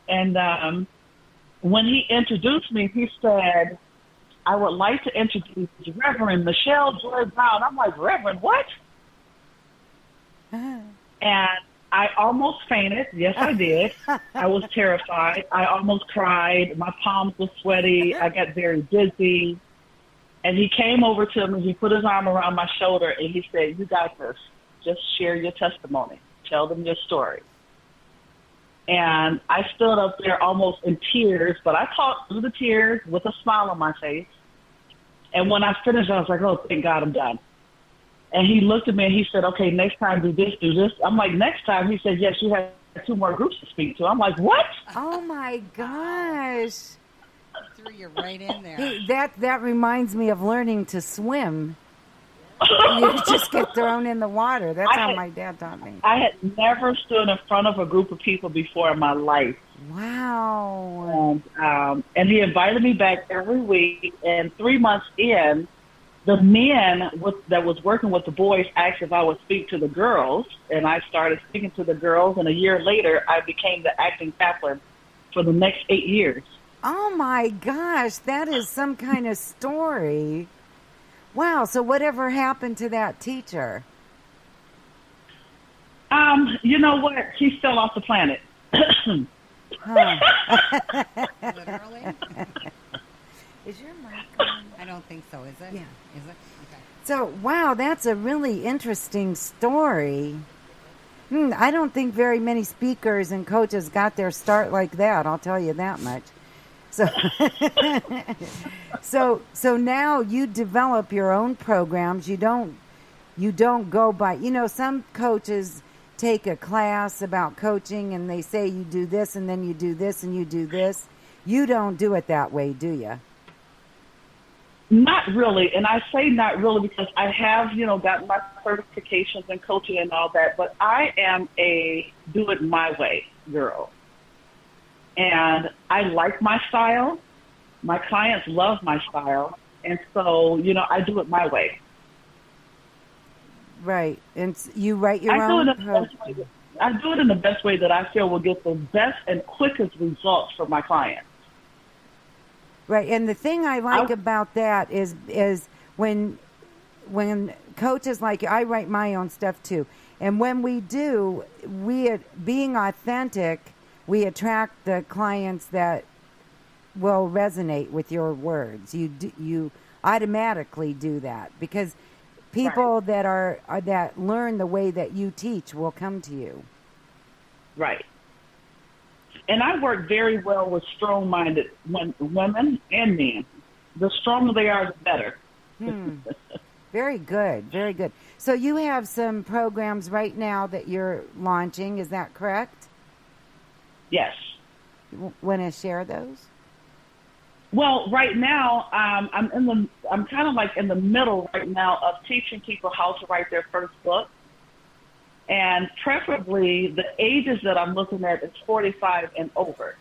And when he introduced me, he said, "I would like to introduce Reverend Michelle Joy Brown." I'm like, "Reverend what?" And I almost fainted. Yes, I did. I was terrified. I almost cried. My palms were sweaty. I got very dizzy. And he came over to me. He put his arm around my shoulder, and he said, "You got this. Just share your testimony. Tell them your story." And I stood up there almost in tears, but I talked through the tears with a smile on my face. And when I finished, I was like, "Oh, thank God I'm done." And he looked at me and he said, "Okay, next time do this, do this." I'm like, "Next time?" He said, "Yes, you have 2 more groups to speak to." I'm like, "What?" Oh, my gosh. Threw you right in there. Hey, that reminds me of learning to swim. You just get thrown in the water. That's how my dad taught me. I had never stood in front of a group of people before in my life. Wow. And he invited me back every week. And 3 months in, the men that was working with the boys asked if I would speak to the girls. And I started speaking to the girls. And a year later, I became the acting chaplain for the next 8 years. Oh, my gosh. That is some kind of story. Wow. So whatever happened to that teacher? You know what? He fell off the planet. Literally? Is your mic on? I don't think so. Is it? Yeah. Is it? Okay. So, wow, that's a really interesting story. I don't think very many speakers and coaches got their start like that. I'll tell you that much. So, so now you develop your own programs. You don't go by. Some coaches take a class about coaching and they say you do this and then you do this and you do this. You don't do it that way, do you? Not really. And I say not really because I have, gotten my certifications in coaching and all that, but I am a do it my way girl. And I like my style. My clients love my style. And so, I do it my way. Right. And you write your own? I do it in the best way that I feel will get the best and quickest results for my clients. Right. And the thing I like about that is when coaches like I write my own stuff too. And when we do, being authentic, we attract the clients that will resonate with your words. You automatically do that because people right. that learn the way that you teach will come to you. Right. And I work very well with strong-minded women and men. The stronger they are, the better. Very good. Very good. So you have some programs right now that you're launching. Is that correct? Yes. You want to share those? Well, right now, I'm kind of like in the middle right now of teaching people how to write their first book. And preferably the ages that I'm looking at is 45 and over.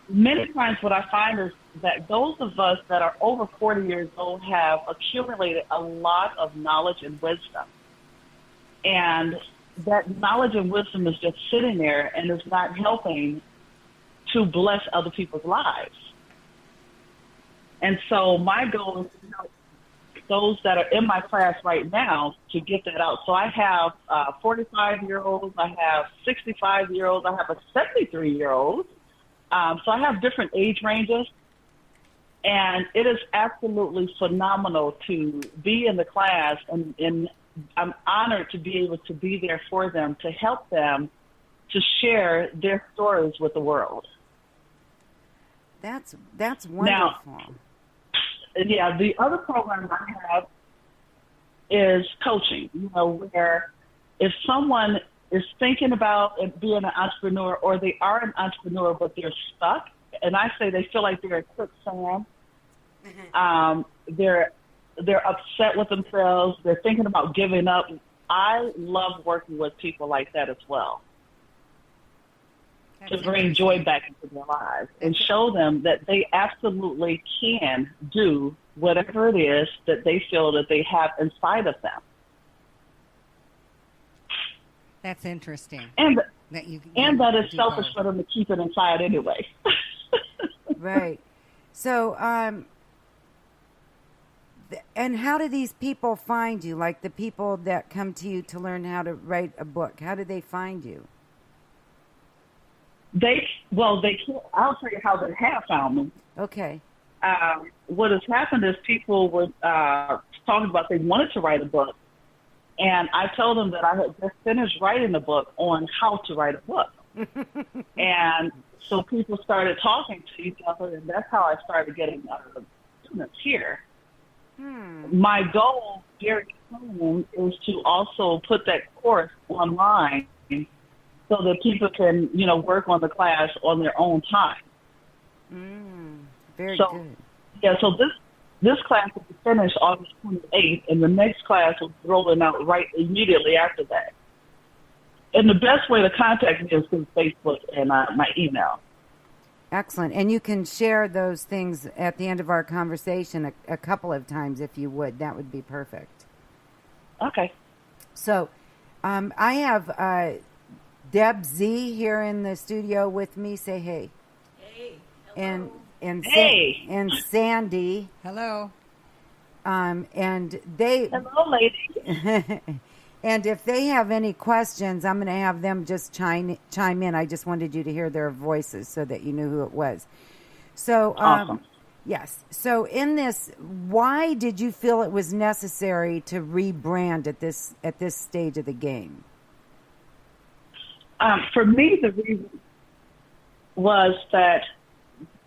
Many times what I find is that those of us that are over 40 years old have accumulated a lot of knowledge and wisdom. And that knowledge and wisdom is just sitting there and is not helping to bless other people's lives. And so my goal is to help those that are in my class right now to get that out. So I have 45-year-olds, I have 65-year-olds, I have a 73-year-old. So I have different age ranges. And it is absolutely phenomenal to be in the class, and I'm honored to be able to be there for them, to help them to share their stories with the world. That's wonderful. Now, the other program I have is coaching, where if someone is thinking about being an entrepreneur or they are an entrepreneur but they're stuck, and I say they feel like they're in quicksand, they're upset with themselves, they're thinking about giving up. I love working with people like that as well. To bring joy back into their lives and show them that they absolutely can do whatever it is that they feel that they have inside of them. That's interesting. And That you that it's do selfish both. for them to keep it inside anyway. Right. So, and how do these people find you? Like the people that come to you to learn how to write a book, how do they find you? They can't. I'll tell you how they have found me. Okay. What has happened is people were talking about they wanted to write a book, and I told them that I had just finished writing a book on how to write a book. And so people started talking to each other, and that's how I started getting students here. My goal very soon is to also put that course online so that people can, work on the class on their own time. Very good. Yeah, so this class will be finished August 28th, and the next class will be rolling out right immediately after that. And the best way to contact me is through Facebook and my email. Excellent. And you can share those things at the end of our conversation a couple of times if you would. That would be perfect. Okay. So I have Deb Z here in the studio with me. Say hey. Hey. And Hey. and Sandy. Hello. And they Hello, lady. and if they have any questions, I'm going to have them just chime in. I just wanted you to hear their voices so that you knew who it was. So, Awesome. Yes. So in this, why did you feel it was necessary to rebrand at this stage of the game? For me, the reason was that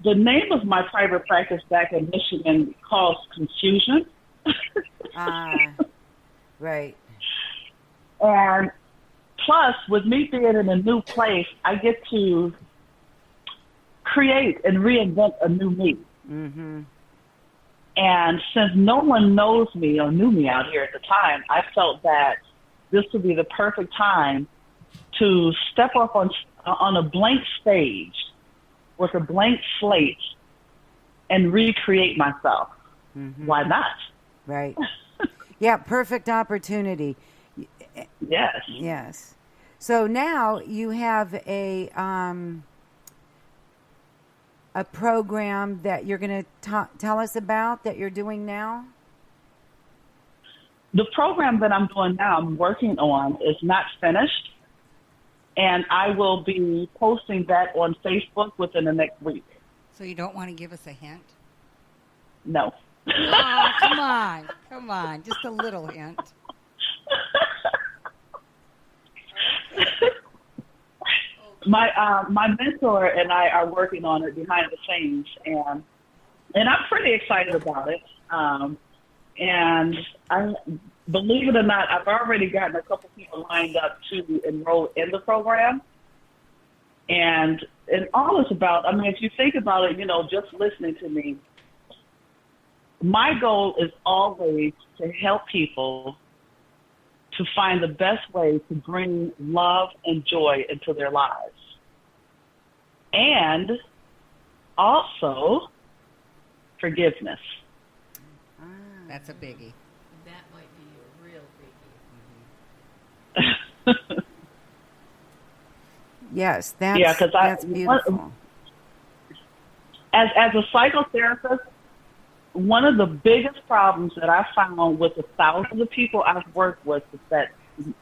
the name of my private practice back in Michigan caused confusion. Right. And plus, with me being in a new place, I get to create and reinvent a new me. Mm-hmm. And since no one knows me or knew me out here at the time, I felt that this would be the perfect time to step up on a blank stage with a blank slate and recreate myself. Mm-hmm. Why not? Right. Yeah, perfect opportunity. Yes. Yes. So now you have a program that you're going to tell us about that you're doing now? The program that I'm doing now, I'm working on, is not finished. And I will be posting that on Facebook within the next week. So you don't want to give us a hint? No. Oh, come on, just a little hint. My mentor and I are working on it behind the scenes, and I'm pretty excited about it. And I, believe it or not, I've already gotten a couple people lined up to enroll in the program. And all it's about, if you think about it, just listening to me, my goal is always to help people to find the best way to bring love and joy into their lives. And also forgiveness. That's a biggie. That might be a real biggie. Yes, Yeah, 'cause that's beautiful. As a psychotherapist, one of the biggest problems that I found with the thousands of people I've worked with is that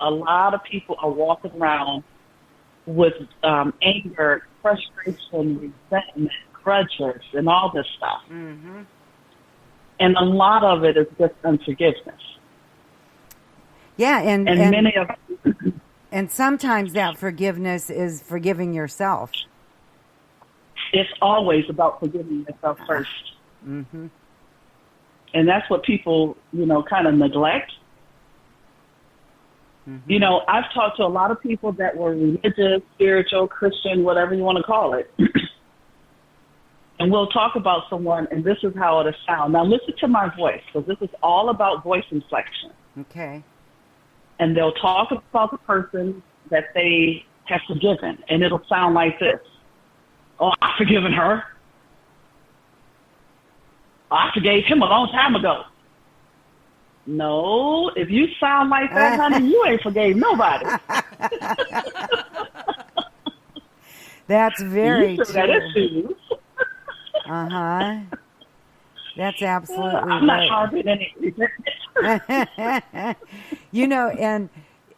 a lot of people are walking around with anger, frustration, resentment, grudges, and all this stuff. Mm-hmm. And a lot of it is just unforgiveness. Yeah, and many of and sometimes that forgiveness is forgiving yourself. it's always about forgiving yourself first. Mm-hmm. And that's what people, kind of neglect. Mm-hmm. I've talked to a lot of people that were religious, spiritual, Christian, whatever you want to call it. And we'll talk about someone, and this is how it'll sound. Now, listen to my voice, because this is all about voice inflection. Okay. And they'll talk about the person that they have forgiven, and it'll sound like this. Oh, I've forgiven her. I forgave him a long time ago. No, if you sound like that, honey, you ain't forgave nobody. That's very You said that true. too. Uh-huh. That's absolutely I'm not right. harboring any resentment. You know, and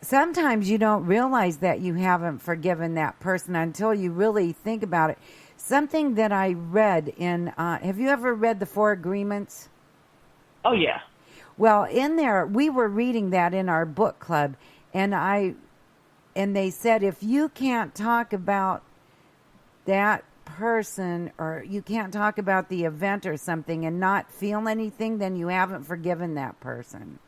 sometimes you don't realize that you haven't forgiven that person until you really think about it. Something that I read in, have you ever read The Four Agreements? Oh, yeah. Well, in there, we were reading that in our book club, and they said if you can't talk about that person, or you can't talk about the event or something and not feel anything, then you haven't forgiven that person.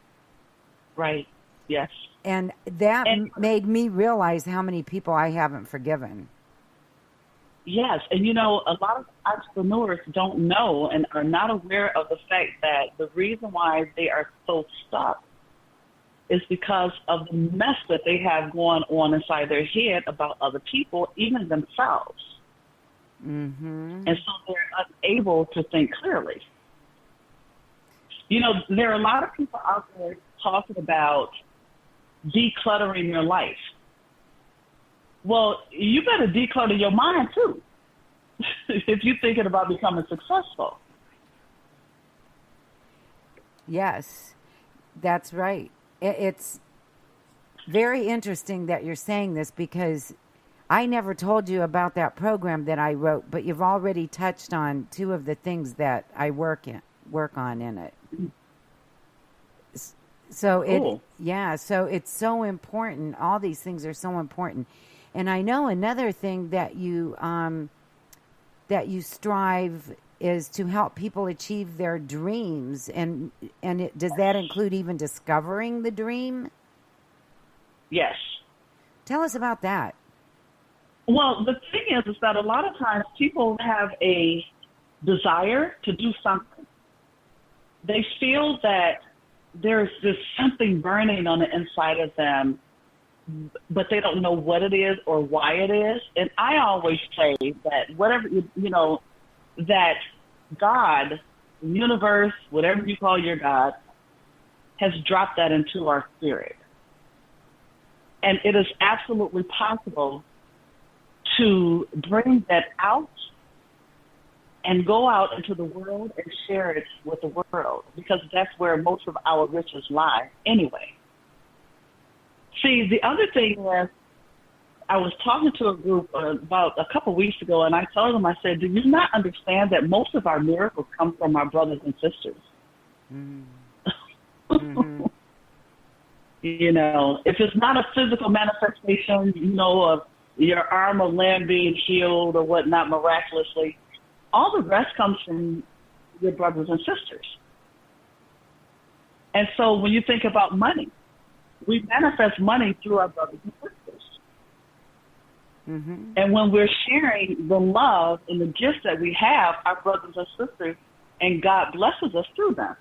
Right. Yes. And that made me realize how many people I haven't forgiven. Yes. And, you know, a lot of entrepreneurs don't know and are not aware of the fact that the reason why they are so stuck is because of the mess that they have going on inside their head about other people, even themselves. Mm-hmm. And so they're unable to think clearly. You know, there are a lot of people out there talking about decluttering your life. Well, you better declutter your mind too, if you're thinking about becoming successful. Yes, that's right. It's very interesting that you're saying this, because I never told you about that program that I wrote, but you've already touched on two of the things that I work on in it. So Cool. so it's so important. All these things are so important. And I know another thing that you strive is to help people achieve their dreams, and does that include even discovering the dream? Yes. Tell us about that. Well, the thing is that a lot of times people have a desire to do something. They feel that there's just something burning on the inside of them, but they don't know what it is or why it is. And I always say that whatever, you know, that God, the universe, whatever you call your God, has dropped that into our spirit. And it is absolutely possible to bring that out and go out into the world and share it with the world, because that's where most of our riches lie anyway. See, the other thing is, I was talking to a group about a couple of weeks ago, and I told them, I said, do you not understand that most of our miracles come from our brothers and sisters? Mm-hmm. You know, if it's not a physical manifestation, you know, of your arm or limb being healed or whatnot miraculously, all the rest comes from your brothers and sisters. And so when you think about money, we manifest money through our brothers and sisters. Mm-hmm. And when we're sharing the love and the gifts that we have, our brothers and sisters, and God blesses us through them.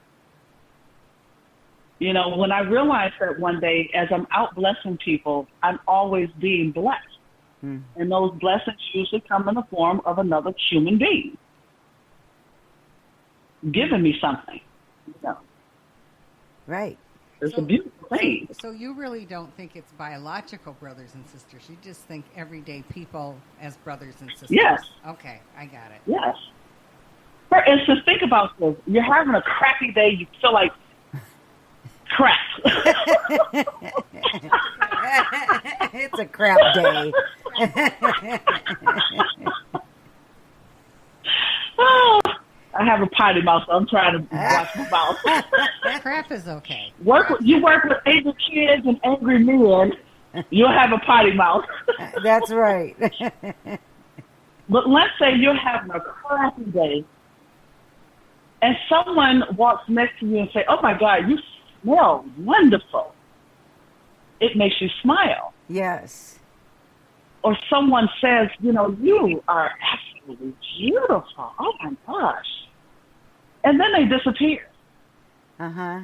You know, when I realized that one day, as I'm out blessing people, I'm always being blessed. Mm. And those blessings usually come in the form of another human being giving me something. You know. Right. It's a beautiful thing. So you really don't think it's biological brothers and sisters. You just think everyday people as brothers and sisters. Yes. Okay, I got it. Yes. For instance, think about this. You're having a crappy day. You feel like crap. It's a crap day. Oh, I have a potty mouth, so I'm trying to watch my mouth. Crap is okay. You work with angry kids and angry men, you'll have a potty mouth. That's right. But let's say you're having a crappy day, and someone walks next to you and say, "Oh my God, you smell wonderful." It makes you smile. Yes. Or someone says, "You know, you are absolutely beautiful. Oh my gosh." And then they disappear. Uh-huh.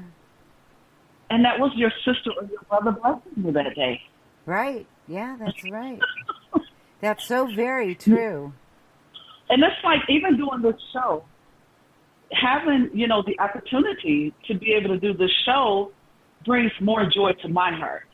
And that was your sister or your brother blessing you that day. Right. Yeah, that's right. That's so very true. And it's like, even doing this show, having, you know, the opportunity to be able to do this show brings more joy to my heart.